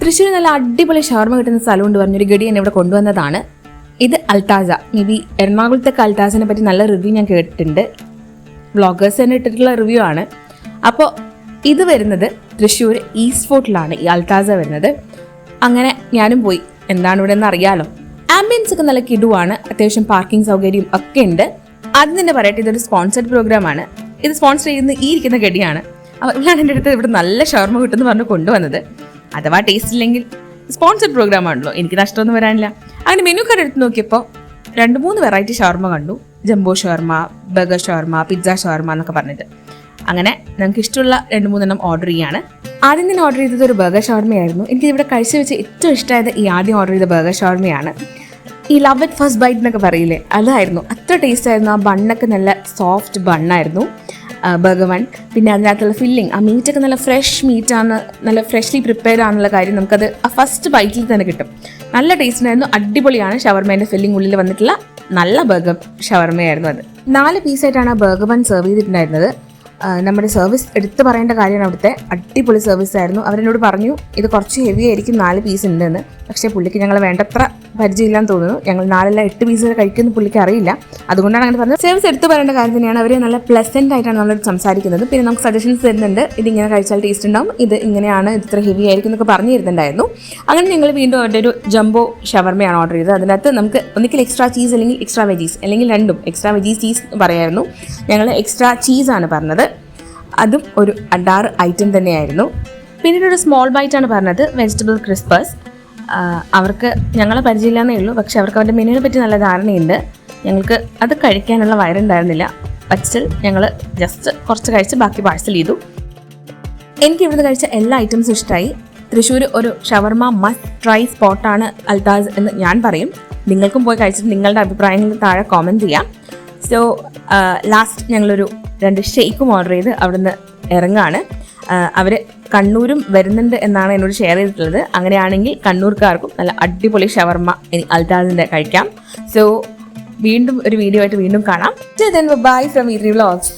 തൃശ്ശൂർ നല്ല അടിപൊളി ഷവർമ കിട്ടുന്ന സ്ഥലമുണ്ട് പറഞ്ഞൊരു ഗഡി എന്നെ ഇവിടെ കൊണ്ടുവന്നതാണ്. ഇത് അൽത്താസ. മേ ബി എറണാകുളത്തൊക്കെ അൽത്താസിനെ പറ്റി നല്ല റിവ്യൂ ഞാൻ കേട്ടിട്ടുണ്ട്. വ്ളോഗേഴ്സ് തന്നെ ഇട്ടിട്ടുള്ള റിവ്യൂ ആണ്. അപ്പോൾ ഇത് വരുന്നത് തൃശ്ശൂർ ഈസ്റ്റ് ഫോർട്ടിലാണ് ഈ അൽത്താസ വരുന്നത്. അങ്ങനെ ഞാനും പോയി. എന്താണ് ഇവിടെ എന്ന് അറിയാലോ. ആംബിയൻസ് ഒക്കെ നല്ല കിടുവാണ്. അത്യാവശ്യം പാർക്കിംഗ് സൗകര്യം ഒക്കെ ഉണ്ട്. ആദ്യം തന്നെ പറയട്ടെ, ഇതൊരു സ്പോൺസർഡ് പ്രോഗ്രാമാണ്. ഇത് സ്പോൺസർ ചെയ്യുന്ന ഈ ഇരിക്കുന്ന ഗഡിയാണ്. അവരാണ് എൻ്റെ അടുത്ത് ഇവിടെ നല്ല ഷവർമ കിട്ടുമെന്ന് പറഞ്ഞ് കൊണ്ടുവന്നത്. അഥവാ ടേസ്റ്റ് ഇല്ലെങ്കിൽ സ്പോൺസർഡ് പ്രോഗ്രാം ആണല്ലോ, എനിക്ക് നഷ്ടമൊന്നും വരാനില്ല. അങ്ങനെ മെനു കാർഡ് എടുത്ത് നോക്കിയപ്പോൾ 2-3 വെറൈറ്റി ഷവർമ കണ്ടു. ജംബോ ഷവർമ, ബർഗർ ഷവർമ, പിസ്സ ഷവർമ എന്നൊക്കെ പറഞ്ഞിട്ട്. അങ്ങനെ നമുക്ക് ഇഷ്ടമുള്ള 2-3 ഓർഡർ ചെയ്യാണ്. ആദ്യം തന്നെ ഓർഡർ ചെയ്തത് ഒരു ബർഗർ ഷവർമയായിരുന്നു. എനിക്ക് ഇവിടെ കഴിച്ചു വെച്ച് ഏറ്റവും ഇഷ്ടമായത് ഈ ആദ്യം ഓർഡർ ചെയ്ത ബർഗർ ഷവർമയാണ്. ഈ ലവ് ഇറ്റ് ഫസ്റ്റ് ബൈറ്റ് എന്നൊക്കെ പറയില്ലേ, അതായിരുന്നു. അത്ര ടേസ്റ്റ് ആയിരുന്നു. ആ ബണ്ണൊക്കെ നല്ല സോഫ്റ്റ് ബണ്ണായിരുന്നു ബർഗർ ബൺ. പിന്നെ അതിനകത്തുള്ള ഫില്ലിങ്, ആ മീറ്റൊക്കെ നല്ല ഫ്രഷ് മീറ്റാണ്, നല്ല ഫ്രഷ്ലി പ്രിപ്പയർഡ് ആണെന്നുള്ള കാര്യം നമുക്കത് ആ ഫസ്റ്റ് ബൈറ്റിൽ തന്നെ കിട്ടും. നല്ല ടേസ്റ്റിനായിരുന്നു. അടിപൊളിയാണ്. ഷവർമേൻ്റെ ഫില്ലിംഗ് ഉള്ളിൽ വന്നിട്ടുള്ള നല്ല ബർഗർ ഷവർമയായിരുന്നു അത്. 4 പീസായിട്ടാണ് ആ ബർഗർ ബൺ സെർവ് ചെയ്തിട്ടുണ്ടായിരുന്നത്. നമ്മുടെ സർവീസ് എടുത്ത് പറയേണ്ട കാര്യമാണ്. അവിടുത്തെ അടിപൊളി സർവീസ് ആയിരുന്നു. അവരെന്നോട് പറഞ്ഞു ഇത് കുറച്ച് ഹെവി ആയിരിക്കും, 4 പീസ് ഉണ്ടെന്ന്. പക്ഷേ പുള്ളിക്ക് ഞങ്ങൾ വേണ്ടത്ര പരിചയമില്ലാന്ന് തോന്നുന്നു. ഞങ്ങൾ 4-8 പീസ് കഴിക്കുന്ന പുള്ളിക്ക് അറിയില്ല. അതുകൊണ്ടാണ് അങ്ങനെ പറഞ്ഞത്. സർവീസ് എടുത്ത് പറയേണ്ട കാര്യം തന്നെയാണ്. അവർ നല്ല പ്ലസൻ്റ് ആയിട്ടാണ് നമ്മളോട് സംസാരിക്കുന്നത്. പിന്നെ നമുക്ക് സജഷൻസ് തരുന്നുണ്ട്. ഇതിങ്ങനെ കഴിച്ചാൽ ടേസ്റ്റ് ഉണ്ടാവും, ഇത് ഇങ്ങനെയാണ്, ഇത് ഇത്ര ഹെവി ആയിരിക്കും എന്നൊക്കെ പറഞ്ഞു തരുന്നുണ്ടായിരുന്നു. അങ്ങനെ ഞങ്ങൾ വീണ്ടും അവരുടെ ഒരു ജംബോ ഷവർമയാണ് ഓർഡർ ചെയ്തത്. അതിനകത്ത് നമുക്ക് ഒന്നിക്കൽ എക്സ്ട്രാ ചീസ് അല്ലെങ്കിൽ എക്സ്ട്രാ വെജീസ്, അല്ലെങ്കിൽ രണ്ടും. എക്സ്ട്രാ വെജീസ് ചീസ് പറയായിരുന്നു. ഞങ്ങൾ എക്സ്ട്രാ ചീസാണ് പറഞ്ഞത്. അതും ഒരു 6 ഐറ്റം തന്നെയായിരുന്നു. പിന്നീട് ഒരു സ്മോൾ ബൈറ്റാണ് പറഞ്ഞത്, വെജിറ്റബിൾ ക്രിസ്പേഴ്സ്. അവർക്ക് ഞങ്ങളെ പരിചയമില്ലാന്നേ ഉള്ളൂ, പക്ഷെ അവർക്ക് അവരുടെ മെനുവിനെ പറ്റി നല്ല ധാരണയുണ്ട്. ഞങ്ങൾക്ക് അത് കഴിക്കാനുള്ള വയറുണ്ടായിരുന്നില്ല. പക്ഷേ ഞങ്ങൾ ജസ്റ്റ് കുറച്ച് കഴിച്ച് ബാക്കി പാഴ്സൽ ചെയ്തു. എനിക്ക് ഇവിടുന്ന് കഴിച്ച എല്ലാ ഐറ്റംസും ഇഷ്ടമായി. തൃശ്ശൂർ ഒരു ഷവർമ മസ്റ്റ് ട്രൈ സ്പോട്ടാണ് അൽത്താസ് എന്ന് ഞാൻ പറയും. നിങ്ങൾക്കും പോയി കഴിച്ചിട്ട് നിങ്ങളുടെ അഭിപ്രായങ്ങൾ താഴെ കോമെൻറ്റ് ചെയ്യാം. സോ ലാസ്റ്റ് ഞങ്ങളൊരു 2 ഷേക്കും ഓർഡർ ചെയ്ത് അവിടുന്ന് ഇറങ്ങാണ്. അവർ കണ്ണൂരും വരുന്നുണ്ട് എന്നാണ് എന്നോട് ഷെയർ ചെയ്തിട്ടുള്ളത്. അങ്ങനെയാണെങ്കിൽ കണ്ണൂർക്കാർക്കും നല്ല അടിപൊളി ഷവർമ ഇനി അൽത്താസിൻ്റെ കഴിക്കാം. സോ വീണ്ടും ഒരു വീഡിയോ ആയിട്ട് വീണ്ടും കാണാം. ബൈ ഫ്രം വീ3 വ്ളോഗ്സ്.